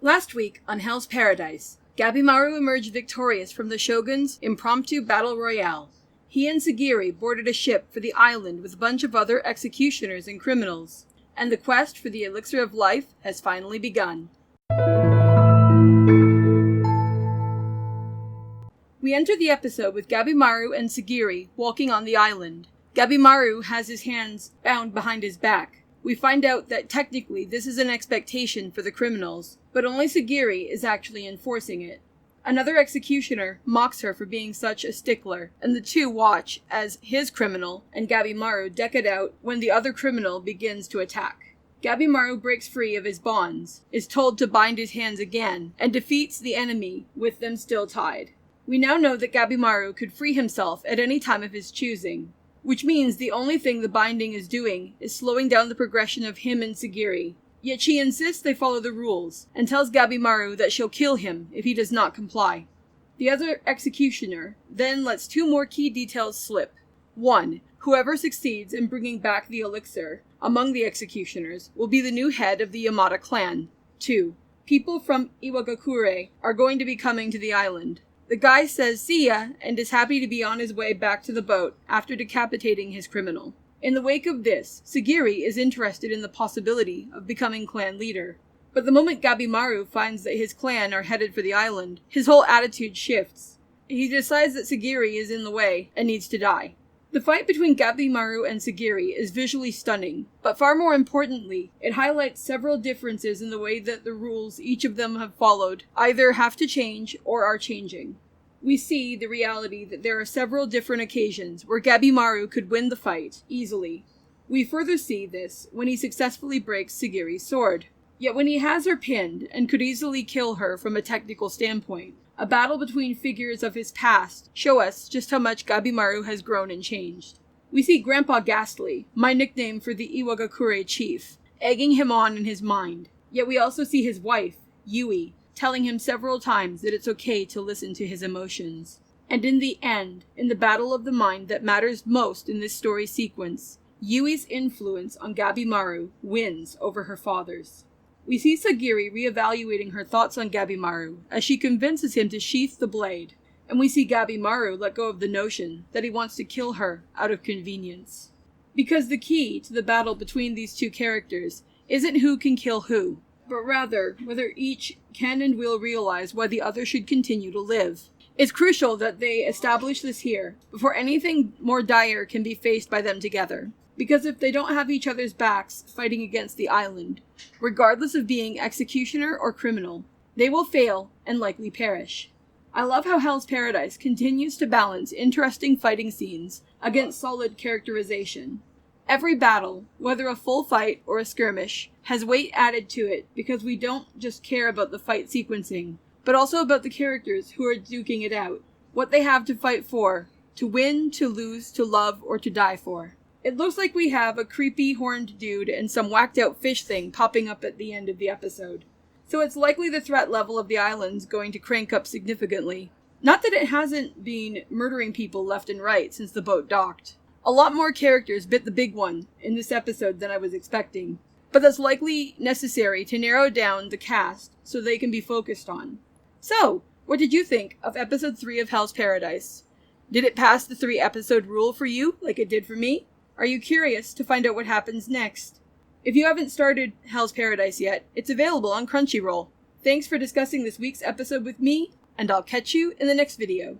Last week on Hell's Paradise, Gabimaru emerged victorious from the Shogun's impromptu battle royale. He and Sagiri boarded a ship for the island with a bunch of other executioners and criminals, and the quest for the elixir of life has finally begun. We enter the episode with Gabimaru and Sagiri walking on the island. Gabimaru has his hands bound behind his back. We find out that technically this is an expectation for the criminals, but only Sagiri is actually enforcing it. Another executioner mocks her for being such a stickler, and the two watch as his criminal and Gabimaru deck it out when the other criminal begins to attack. Gabimaru breaks free of his bonds, is told to bind his hands again, and defeats the enemy with them still tied. We now know that Gabimaru could free himself at any time of his choosing, which means the only thing the binding is doing is slowing down the progression of him and Sagiri. Yet she insists they follow the rules, and tells Gabimaru that she'll kill him if he does not comply. The other executioner then lets two more key details slip. 1. Whoever succeeds in bringing back the elixir among the executioners will be the new head of the Yamada clan. 2. People from Iwagakure are going to be coming to the island. The guy says see ya and is happy to be on his way back to the boat after decapitating his criminal. In the wake of this, Sagiri is interested in the possibility of becoming clan leader. But the moment Gabimaru finds that his clan are headed for the island, his whole attitude shifts. He decides that Sagiri is in the way and needs to die. The fight between Gabimaru and Sagiri is visually stunning, but far more importantly, it highlights several differences in the way that the rules each of them have followed either have to change or are changing. We see the reality that there are several different occasions where Gabimaru could win the fight easily. We further see this when he successfully breaks Sagiri's sword. Yet when he has her pinned and could easily kill her from a technical standpoint, a battle between figures of his past show us just how much Gabimaru has grown and changed. We see Grandpa Ghastly, my nickname for the Iwagakure chief, egging him on in his mind. Yet we also see his wife, Yui, telling him several times that it's okay to listen to his emotions. And in the end, in the battle of the mind that matters most in this story sequence, Yui's influence on Gabimaru wins over her father's. We see Sagiri reevaluating her thoughts on Gabimaru as she convinces him to sheath the blade, and we see Gabimaru let go of the notion that he wants to kill her out of convenience. Because the key to the battle between these two characters isn't who can kill who, but rather whether each can and will realize why the other should continue to live. It's crucial that they establish this here before anything more dire can be faced by them together. Because if they don't have each other's backs fighting against the island, regardless of being executioner or criminal, they will fail and likely perish. I love how Hell's Paradise continues to balance interesting fighting scenes against solid characterization. Every battle, whether a full fight or a skirmish, has weight added to it because we don't just care about the fight sequencing, but also about the characters who are duking it out, what they have to fight for, to win, to lose, to love, or to die for. It looks like we have a creepy horned dude and some whacked out fish thing popping up at the end of the episode. So it's likely the threat level of the island's going to crank up significantly. Not that it hasn't been murdering people left and right since the boat docked. A lot more characters bit the big one in this episode than I was expecting. But that's likely necessary to narrow down the cast so they can be focused on. So, what did you think of episode 3 of Hell's Paradise? Did it pass the 3-episode rule for you like it did for me? Are you curious to find out what happens next? If you haven't started Hell's Paradise yet, it's available on Crunchyroll. Thanks for discussing this week's episode with me, and I'll catch you in the next video.